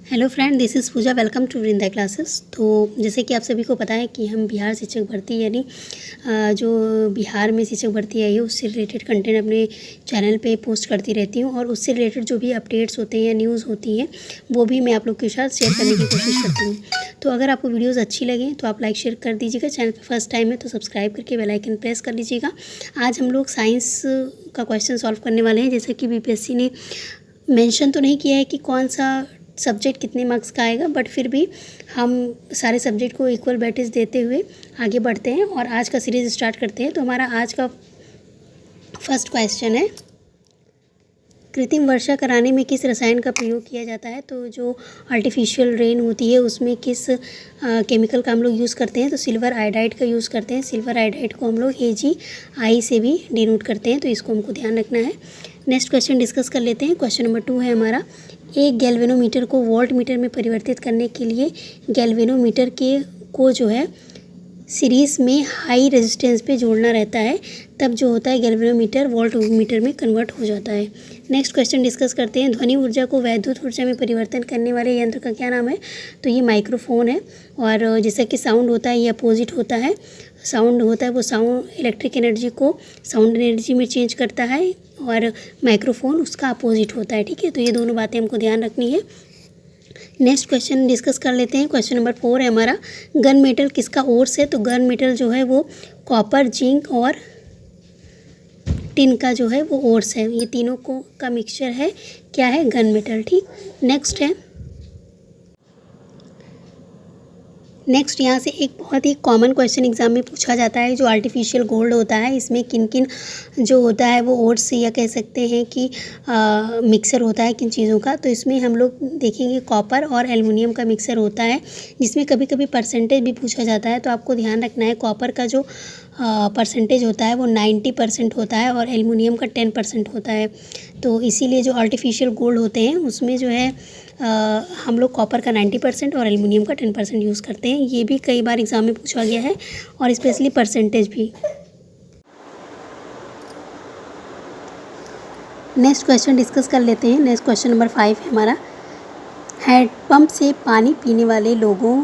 Hello friend, this is Pooja. Welcome to Vrinda classes. तो जैसे कि आप सभी को पता है कि हम बिहार शिक्षक भर्ती यानी जो बिहार में शिक्षक भर्ती आई है उससे रिलेटेड कंटेंट अपने चैनल पे पोस्ट करती रहती हूँ और उससे रिलेटेड जो भी अपडेट्स होते हैं या न्यूज़ होती हैं वो भी मैं आप लोग के साथ शेयर करने की कोशिश करती हूँ। तो अगर आपको वीडियोज़ अच्छी लगें तो आप लाइक शेयर कर दीजिएगा। चैनल पर फर्स्ट टाइम है तो सब्सक्राइब करके बेल आइकन प्रेस कर लीजिएगा। आज हम लोग साइंस का क्वेश्चन सॉल्व करने वाले हैं। जैसे कि बीपीएससी ने मेंशन तो नहीं किया है कि कौन सा सब्जेक्ट कितने मार्क्स का आएगा, बट फिर भी हम सारे सब्जेक्ट को इक्वल वेटेज देते हुए आगे बढ़ते हैं और आज का सीरीज़ स्टार्ट करते हैं। तो हमारा आज का फर्स्ट क्वेश्चन है, कृत्रिम वर्षा कराने में किस रसायन का प्रयोग किया जाता है। तो जो आर्टिफिशियल रेन होती है उसमें किस केमिकल का हम लोग यूज़ करते हैं। तो सिल्वर आयोडाइड का यूज़ करते हैं। सिल्वर आयोडाइड को हम लोग AgI से भी डिनोट करते हैं, तो इसको हमको ध्यान रखना है। नेक्स्ट क्वेश्चन डिस्कस कर लेते हैं। क्वेश्चन नंबर 2 है हमारा, एक गैल्वेनोमीटर को वोल्ट मीटर में परिवर्तित करने के लिए गैल्वेनोमीटर को जो है सीरीज़ में हाई रेजिस्टेंस पे जोड़ना रहता है, तब जो होता है गैल्वेनोमीटर वोल्ट मीटर में कन्वर्ट हो जाता है। नेक्स्ट क्वेश्चन डिस्कस करते हैं, ध्वनि ऊर्जा को वैद्युत ऊर्जा में परिवर्तन करने वाले यंत्र का क्या नाम है। तो ये माइक्रोफोन है। और जैसे कि साउंड होता है ये अपोजिट होता है। साउंड होता है वो साउंड इलेक्ट्रिक एनर्जी को साउंड एनर्जी में चेंज करता है और माइक्रोफोन उसका अपोजिट होता है। ठीक है, तो ये दोनों बातें हमको ध्यान रखनी है। नेक्स्ट क्वेश्चन डिस्कस कर लेते हैं। क्वेश्चन नंबर 4 है हमारा, गन मेटल किसका ओर्स है। तो गन मेटल जो है वो कॉपर, जिंक और टिन का जो है वो ओर्स है। ये तीनों को का मिक्सचर है, क्या है, गन मेटल। ठीक, नेक्स्ट यहाँ से एक बहुत ही कॉमन क्वेश्चन एग्जाम में पूछा जाता है, जो आर्टिफिशियल गोल्ड होता है इसमें किन किन जो होता है वो ओट्स या कह सकते हैं कि मिक्सर होता है किन चीज़ों का। तो इसमें हम लोग देखेंगे कॉपर और एल्युमिनियम का मिक्सर होता है, जिसमें कभी कभी परसेंटेज भी पूछा जाता है। तो आपको ध्यान रखना है, कॉपर का जो परसेंटेज होता है वो 90% होता है और एल्युमिनियम का 10% होता है। तो इसीलिए जो आर्टिफिशियल गोल्ड होते हैं उसमें जो है हम लोग कॉपर का 90% और एल्युमिनियम का 10% यूज़ करते हैं। ये भी कई बार एग्ज़ाम में पूछा गया है और स्पेशली परसेंटेज भी। नेक्स्ट क्वेश्चन डिस्कस कर लेते हैं। नेक्स्ट क्वेश्चन नंबर 5 है हमारा, हैंडपम्प से पानी पीने वाले लोगों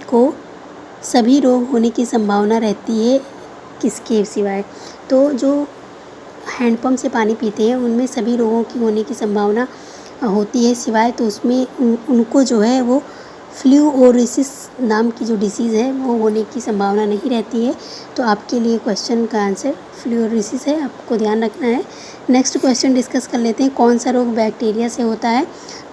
को सभी रोग होने की संभावना रहती है किसके सिवाय। तो जो हैंडपम्प से पानी पीते हैं उनमें सभी रोगों की होने की संभावना होती है सिवाय, तो उसमें उनको जो है वो फ्लूओरिसिस नाम की जो डिसीज़ है वो होने की संभावना नहीं रहती है। तो आपके लिए क्वेश्चन का आंसर फ्लूओरिसिस है, आपको ध्यान रखना है। नेक्स्ट क्वेश्चन डिस्कस कर लेते हैं, कौन सा रोग बैक्टीरिया से होता है।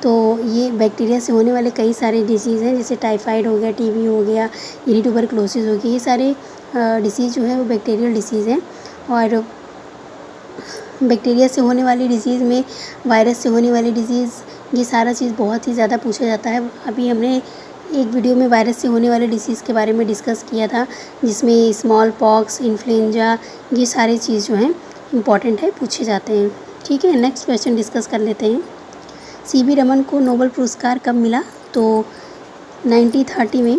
तो ये बैक्टीरिया से होने वाले कई सारे डिसीज़ हैं, जैसे टाइफाइड हो गया, TB हो गया, ट्यूबरक्लोसिस हो गई, ये सारे डिसीज़ जो है वो बैक्टीरियल डिसीज़ हैं। और बैक्टीरिया से होने वाली डिसीज़ में वायरस से होने वाली डिसीज़, ये सारा चीज़ बहुत ही ज़्यादा पूछा जाता है। अभी हमने एक वीडियो में वायरस से होने वाले डिसीज़ के बारे में डिस्कस किया था, जिसमें स्मॉल पॉक्स, इन्फ्लुएंजा, ये सारी चीज़ जो हैं इम्पॉर्टेंट है, पूछे जाते हैं। ठीक है, नेक्स्ट क्वेश्चन डिस्कस कर लेते हैं, CB रमन को नोबेल पुरस्कार कब मिला। तो 1930 में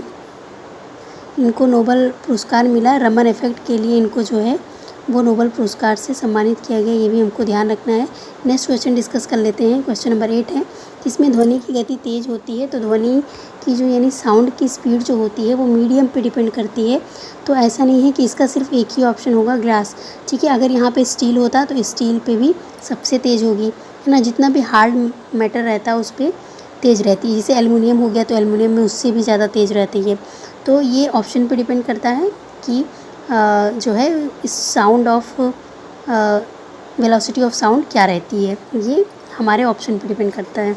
इनको नोबेल पुरस्कार मिला। रमन इफ़ेक्ट के लिए इनको जो है वो नोबेल पुरस्कार से सम्मानित किया गया, ये भी हमको ध्यान रखना है। नेक्स्ट क्वेश्चन डिस्कस कर लेते हैं। क्वेश्चन नंबर 8 है, इसमें ध्वनि की गति तेज़ होती है। तो ध्वनि की जो यानी साउंड की स्पीड जो होती है वो मीडियम पे डिपेंड करती है। तो ऐसा नहीं है कि इसका सिर्फ एक ही ऑप्शन होगा, ग्लास। ठीक है, अगर यहाँ पे स्टील होता तो स्टील पे भी सबसे तेज़ होगी, है ना। जितना भी हार्ड मैटर रहता है उस पर तेज़ रहती है। जैसे एल्युमिनियम हो गया तो एल्युमिनियम में उससे भी ज़्यादा तेज़ रहती है। तो ये ऑप्शन पे डिपेंड करता है कि जो है इस sound of velocity of sound क्या रहती है, ये हमारे ऑप्शन पे डिपेंड करता है।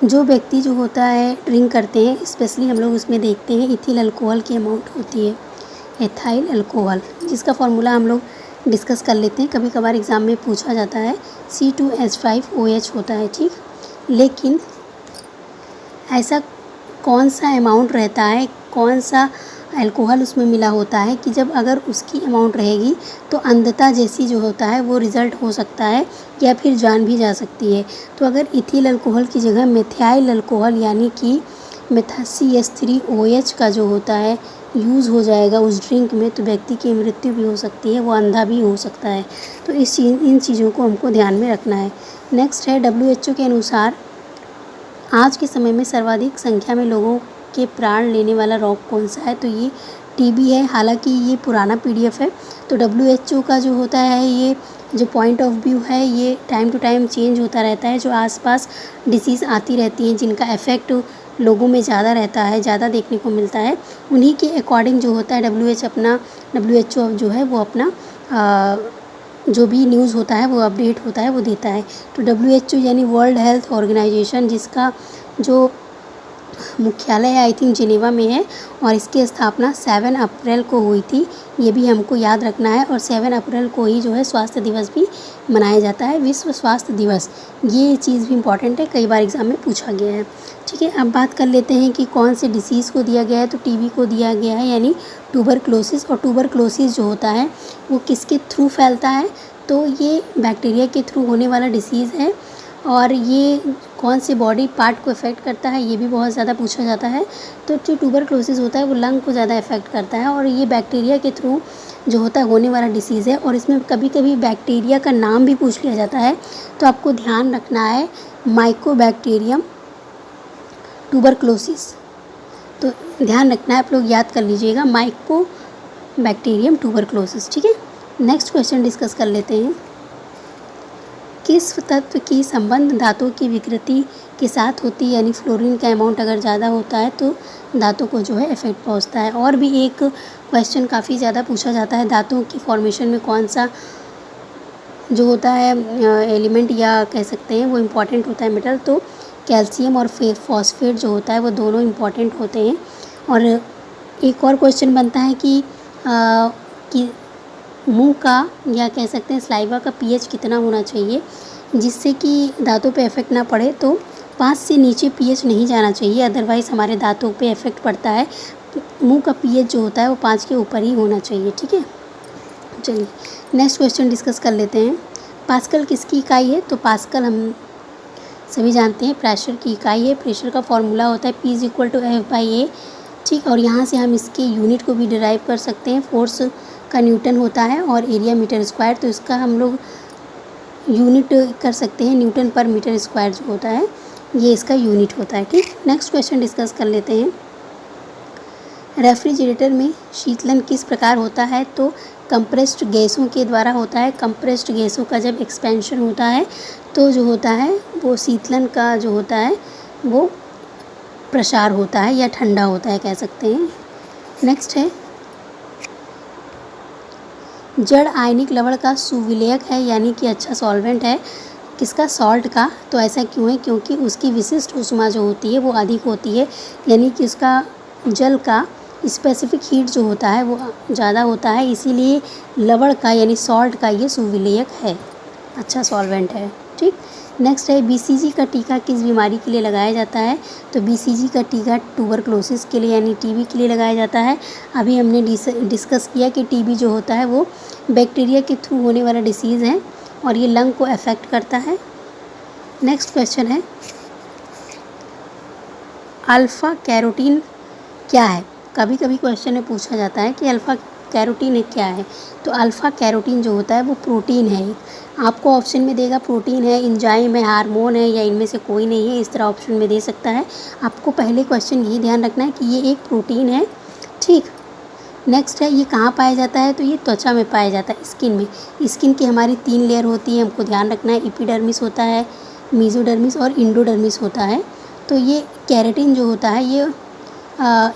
जो व्यक्ति जो होता है ड्रिंक करते हैं, स्पेशली हम लोग उसमें देखते हैं इथिल अल्कोहल की अमाउंट होती है, एथाइल अल्कोहल, जिसका फार्मूला हम लोग डिस्कस कर लेते हैं। कभी कभार एग्ज़ाम में पूछा जाता है, C2H5OH होता है। ठीक, लेकिन ऐसा कौन सा अमाउंट रहता है, कौन सा अल्कोहल उसमें मिला होता है कि जब अगर उसकी अमाउंट रहेगी तो अंधता जैसी जो होता है वो रिज़ल्ट हो सकता है या फिर जान भी जा सकती है। तो अगर इथिल अल्कोहल की जगह मेथाइल अल्कोहल यानी कि CH3OH का जो होता है यूज़ हो जाएगा उस ड्रिंक में तो व्यक्ति की मृत्यु भी हो सकती है, वो अंधा भी हो सकता है। तो इन चीज़ों को हमको ध्यान में रखना है। नेक्स्ट है WHO के अनुसार आज के समय में सर्वाधिक संख्या में लोगों के प्राण लेने वाला रोग कौन सा है? तो ये टीबी है। हालांकि ये पुराना PDF है, तो WHO का जो होता है, ये जो पॉइंट ऑफ व्यू है, ये टाइम टू टाइम चेंज होता रहता है। जो आसपास डिसीज़ आती रहती हैं, जिनका इफ़ेक्ट लोगों में ज़्यादा रहता है, ज़्यादा देखने को मिलता है, उन्हीं के अकॉर्डिंग जो होता है WHO जो है वो अपना जो भी न्यूज़ होता है, वो अपडेट होता है, वो देता है। तो WHO यानी वर्ल्ड हेल्थ ऑर्गेनाइजेशन, जिसका जो मुख्यालय है आई थिंक जिनेवा में है, और इसकी स्थापना 7 अप्रैल को हुई थी। ये भी हमको याद रखना है। और 7 अप्रैल को ही जो है स्वास्थ्य दिवस भी मनाया जाता है, विश्व स्वास्थ्य दिवस। ये चीज़ भी इम्पॉर्टेंट है, कई बार एग्ज़ाम में पूछा गया है। ठीक है, अब बात कर लेते हैं कि कौन से डिसीज़ को दिया गया है। तो टीबी को दिया गया है, यानी ट्यूबरक्लोसिस। और ट्यूबरक्लोसिस जो होता है वो किसके थ्रू फैलता है? तो ये बैक्टीरिया के थ्रू होने वाला डिसीज़ है। और ये कौन से बॉडी पार्ट को इफ़ेक्ट करता है, ये भी बहुत ज़्यादा पूछा जाता है। तो जो ट्यूबरक्लोसिस होता है वो लंग को ज़्यादा इफ़ेक्ट करता है, और ये बैक्टीरिया के थ्रू जो होता है होने वाला डिसीज़ है। और इसमें कभी कभी बैक्टीरिया का नाम भी पूछ लिया जाता है, तो आपको ध्यान रखना है माइकोबैक्टीरियम ट्यूबरक्लोसिस। तो ध्यान रखना है, आप लोग याद कर लीजिएगा, माइकोबैक्टीरियम ट्यूबरक्लोसिस। ठीक है, नेक्स्ट क्वेश्चन डिस्कस कर लेते हैं। किस तत्व की संबंध दांतों की विकृति के साथ होती है? यानी फ्लोरीन का अमाउंट अगर ज़्यादा होता है तो दांतों को जो है इफेक्ट पहुंचता है। और भी एक क्वेश्चन काफ़ी ज़्यादा पूछा जाता है, दांतों की फॉर्मेशन में कौन सा जो होता है एलिमेंट, या कह सकते हैं वो इम्पॉर्टेंट होता है मेटल? तो कैल्शियम और फॉस्फेट जो होता है वो दोनों इम्पॉर्टेंट होते हैं। और एक और क्वेश्चन बनता है कि मुंह का, या कह सकते हैं स्लाइवा का pH कितना होना चाहिए जिससे कि दांतों पे इफ़ेक्ट ना पड़े? तो 5 से नीचे pH नहीं जाना चाहिए, अदरवाइज़ हमारे दांतों पे इफ़ेक्ट पड़ता है। मुंह का pH जो होता है वो 5 के ऊपर ही होना चाहिए। ठीक है, चलिए नेक्स्ट क्वेश्चन डिस्कस कर लेते हैं। पास्कल किसकी इकाई है? तो पास्कल हम सभी जानते हैं प्रेशर की इकाई है। प्रेशर का फॉर्मूला होता है P = F/A। ठीक, और यहाँ से हम इसके यूनिट को भी डिराइव कर सकते हैं। फोर्स का न्यूटन होता है और एरिया मीटर स्क्वायर, तो इसका हम लोग यूनिट कर सकते हैं न्यूटन पर मीटर स्क्वायर जो होता है, ये इसका यूनिट होता है। ठीक, नेक्स्ट क्वेश्चन डिस्कस कर लेते हैं। रेफ्रिजरेटर में शीतलन किस प्रकार होता है? तो कंप्रेस्ड गैसों के द्वारा होता है। कंप्रेस्ड गैसों का जब एक्सपेंशन होता है तो जो होता है वो शीतलन का जो होता है वो प्रसार होता है, या ठंडा होता है कह सकते हैं। नेक्स्ट है, जड़ आयनिक लवण का सुविलयक है, यानी कि अच्छा सॉल्वेंट है। किसका? सॉल्ट का। तो ऐसा क्यों है? क्योंकि उसकी विशिष्ट ऊष्मा जो होती है वो अधिक होती है, यानी कि उसका जल का स्पेसिफिक हीट जो होता है वो ज़्यादा होता है, इसीलिए लवण का यानी सॉल्ट का ये सुविलयक है, अच्छा सॉल्वेंट है। ठीक, नेक्स्ट है, BCG का टीका किस बीमारी के लिए लगाया जाता है? तो BCG का टीका ट्यूबरक्लोसिस के लिए यानी टीबी के लिए लगाया जाता है। अभी हमने डिस्कस किया कि टीबी जो होता है वो बैक्टीरिया के थ्रू होने वाला डिसीज़ है और ये लंग को अफेक्ट करता है। नेक्स्ट क्वेश्चन है, अल्फ़ा कैरोटीन क्या है? कभी कभी क्वेश्चन में पूछा जाता है कि अल्फ़ा कैरोटीन क्या है? तो अल्फ़ा कैरोटीन जो होता है वो प्रोटीन है। आपको ऑप्शन में देगा प्रोटीन है, एंजाइम है, हार्मोन है, या इनमें से कोई नहीं है, इस तरह ऑप्शन में दे सकता है। आपको पहले क्वेश्चन यही ध्यान रखना है कि ये एक प्रोटीन है। ठीक, नेक्स्ट है, ये कहाँ पाया जाता है? तो ये त्वचा में पाया जाता है, स्किन में। स्किन की हमारी 3 लेयर होती है, हमको ध्यान रखना है। एपिडर्मिस होता है, मेसोडर्मिस और इंडोडर्मिस होता है। तो ये कैरेटिन जो होता है ये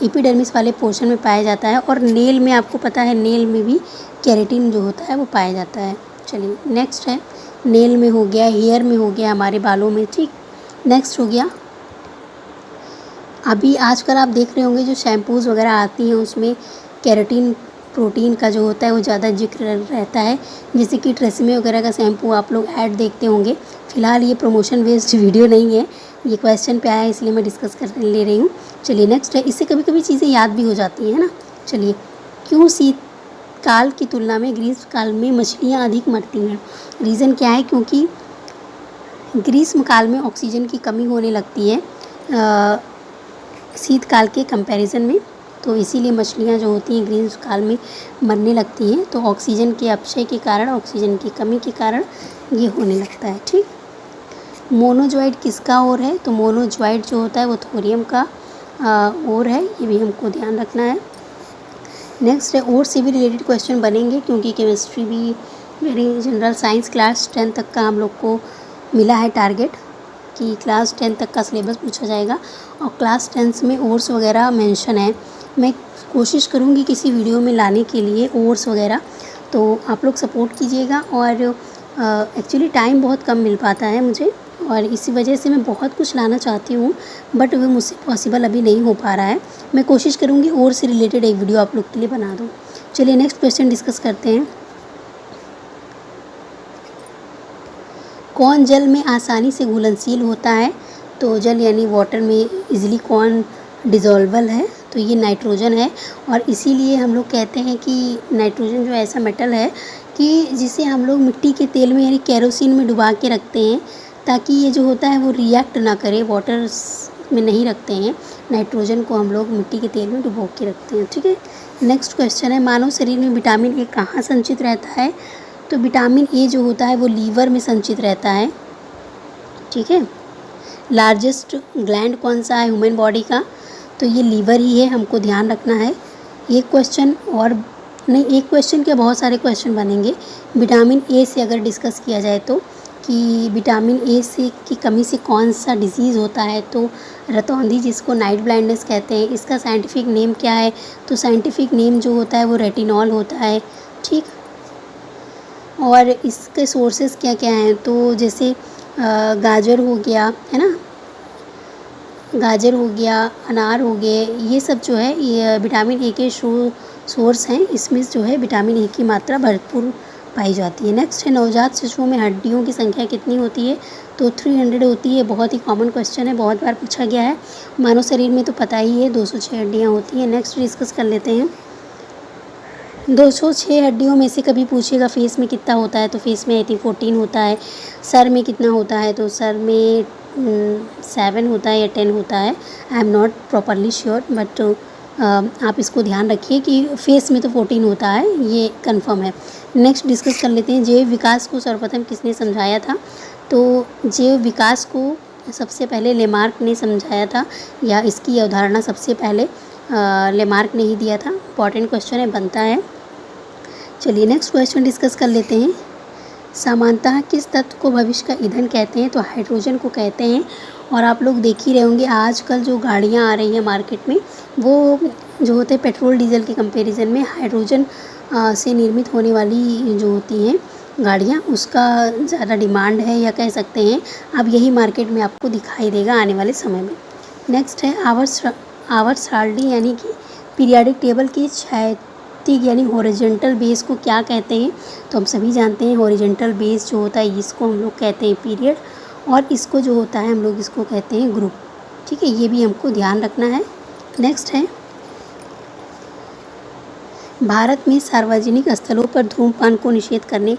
एपिडर्मिस वाले पोर्शन में पाया जाता है, और नेल में आपको पता है नेल में भी कैरेटिन जो होता है वो पाया जाता है। चलिए नेक्स्ट है, नेल में हो गया, हेयर में हो गया, हमारे बालों में। ठीक, नेक्स्ट हो गया, अभी आजकल आप देख रहे होंगे जो शैम्पूज़ वगैरह आती हैं उसमें कैरेटिन प्रोटीन का जो होता है वो ज़्यादा जिक्र रहता है, जैसे कि ट्रेसेमे वगैरह का शैम्पू आप लोग ऐड देखते होंगे। फ़िलहाल ये प्रमोशन बेस्ड वीडियो नहीं है, ये क्वेश्चन पे आया है इसलिए मैं डिस्कस कर ले रही हूँ। चलिए नेक्स्ट है, इससे कभी कभी चीज़ें याद भी हो जाती हैं ना। चलिए, क्यों शीतकाल की तुलना में ग्रीष्मकाल में मछलियाँ अधिक मरती हैं? रीज़न क्या है? क्योंकि ग्रीष्मकाल में ऑक्सीजन की कमी होने लगती है शीतकाल के कंपैरिजन में। तो इसीलिए मछलियाँ जो होती हैं ग्रीष्म काल में मरने लगती हैं। तो ऑक्सीजन के अपक्षय के कारण, ऑक्सीजन की कमी के कारण ये होने लगता है। ठीक, मोनोजॉइड किसका ओर है? तो मोनोजॉइड जो होता है वो थोरियम का ओर है, ये भी हमको ध्यान रखना है। नेक्स्ट है, और से भी रिलेटेड क्वेश्चन बनेंगे क्योंकि केमिस्ट्री भी वेरी जनरल साइंस क्लास 10 तक का हम लोग को मिला है टारगेट कि क्लास 10 तक का सिलेबस पूछा जाएगा और क्लास 10 में ओर्स वगैरह मेंशन है। मैं कोशिश करूँगी किसी वीडियो में लाने के लिए ओर्स वगैरह, तो आप लोग सपोर्ट कीजिएगा। और एक्चुअली टाइम बहुत कम मिल पाता है मुझे और इसी वजह से मैं बहुत कुछ लाना चाहती हूँ बट वो मुझसे पॉसिबल अभी नहीं हो पा रहा है। मैं कोशिश करूँगी और से रिलेटेड एक वीडियो आप लोग के लिए बना दूँ। चलिए नेक्स्ट क्वेश्चन डिस्कस करते हैं। कौन जल में आसानी से घुलनशील होता है? तो जल यानी वाटर में इजीली कौन डिज़ोल्वल है? तो ये नाइट्रोजन है। और इसीलिए हम लोग कहते हैं कि नाइट्रोजन जो ऐसा मेटल है कि जिसे हम लोग मिट्टी के तेल में यानी केरोसिन में डुबा के रखते हैं ताकि ये जो होता है वो रिएक्ट ना करे, वाटर में नहीं रखते हैं। नाइट्रोजन को हम लोग मिट्टी के तेल में डुबो के रखते हैं। ठीक है, नेक्स्ट क्वेश्चन है, मानव शरीर में विटामिन ए कहाँ संचित रहता है? तो विटामिन ए जो होता है वो लीवर में संचित रहता है। ठीक है, लार्जेस्ट ग्लैंड कौन सा है ह्यूमन बॉडी का? तो ये लीवर ही है, हमको ध्यान रखना है। एक क्वेश्चन और नहीं, एक क्वेश्चन के बहुत सारे क्वेश्चन बनेंगे विटामिन ए से अगर डिस्कस किया जाए तो, कि विटामिन ए से की कमी से कौन सा डिजीज़ होता है? तो रतौंधी, जिसको नाइट ब्लाइंडनेस कहते हैं, इसका साइंटिफिक नेम क्या है? तो साइंटिफिक नेम जो होता है वो रेटिनॉल होता है। ठीक, और इसके सोर्सेज क्या क्या हैं? तो जैसे गाजर हो गया, है ना, गाजर हो गया, अनार हो गए, ये सब जो है ये विटामिन ए के सोर्स हैं। इसमें जो है विटामिन ए की मात्रा भरपूर पाई जाती है। नेक्स्ट है, नवजात शिशुओं में हड्डियों की संख्या कितनी होती है? तो 300 होती है। बहुत ही कॉमन क्वेश्चन है, बहुत बार पूछा गया है। मानव शरीर में तो पता ही है 206 हड्डियाँ होती हैं। नेक्स्ट डिस्कस कर लेते हैं, 206 हड्डियों में से कभी पूछेगा फेस में कितना होता है? तो फेस में आई थिंक 14 होता है। सर में कितना होता है? तो सर में 7 होता है या 10 होता है। I am not properly sure but आप इसको ध्यान रखिए कि फेस में तो 14 होता है, ये कंफर्म है। नेक्स्ट डिस्कस कर लेते हैं, जैव विकास को सर्वप्रथम किसने समझाया था? तो जैव विकास को सबसे पहले लेमार्क ने समझाया था, या इसकी अवधारणा सबसे पहले लेमार्क ने ही दिया था। इंपॉर्टेंट क्वेश्चन है, बनता है। चलिए नेक्स्ट क्वेश्चन डिस्कस कर लेते हैं, सामान्यतः किस तत्व को भविष्य का ईंधन कहते हैं? तो हाइड्रोजन को कहते हैं। और आप लोग देख ही रहे होंगे आजकल जो गाड़ियाँ आ रही हैं मार्केट में, वो जो होते हैं पेट्रोल डीजल के कंपैरिजन में हाइड्रोजन से निर्मित होने वाली जो होती हैं गाड़ियाँ, उसका ज़्यादा डिमांड है या कह सकते हैं अब यही मार्केट में आपको दिखाई देगा आने वाले समय में। नेक्स्ट है, आवर्त सारणी यानी कि पीरियाडिक टेबल की क्षैतिज यानी हॉरिजॉन्टल बेस को क्या कहते हैं? तो हम सभी जानते हैं हॉरिजॉन्टल बेस जो होता है इसको हम लोग कहते हैं पीरियड, और इसको जो होता है हम लोग इसको कहते हैं ग्रुप। ठीक है, ये भी हमको ध्यान रखना है। नेक्स्ट है, भारत में सार्वजनिक स्थलों पर धूम्रपान को निषेध करने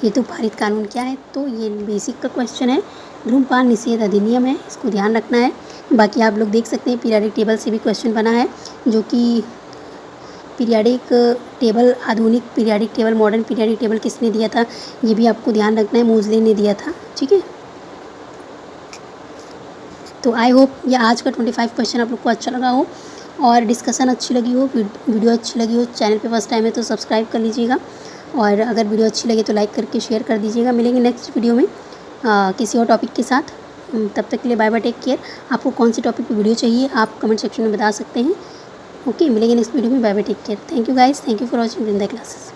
हेतु पारित कानून क्या है? तो ये बेसिक का क्वेश्चन है, धूम्रपान निषेध अधिनियम है, इसको ध्यान रखना है। बाकी आप लोग देख सकते हैं पीरियाडिक टेबल से भी क्वेश्चन बना है, जो कि पीरियाडिक टेबल, आधुनिक periodic table, modern periodic table किसने दिया था? ये भी आपको ध्यान रखना है, मोजले ने दिया था। ठीक है, तो आई होप ये आज का 25 क्वेश्चन आप लोग को अच्छा लगा हो और डिस्कशन अच्छी लगी हो, वीडियो अच्छी लगी हो। चैनल पे फर्स्ट टाइम है तो सब्सक्राइब कर लीजिएगा, और अगर वीडियो अच्छी लगे तो लाइक करके शेयर कर दीजिएगा। मिलेंगे नेक्स्ट वीडियो में किसी और टॉपिक के साथ। तब तक के लिए बाय बाय, टेक केयर। आपको कौन सी टॉपिक पे वीडियो चाहिए आप कमेंट सेक्शन में बता सकते हैं। ओके, मिलेंगे नेक्स्ट वीडियो में। Bye bye, take care. Thank you guys, thank you for watching in the classes.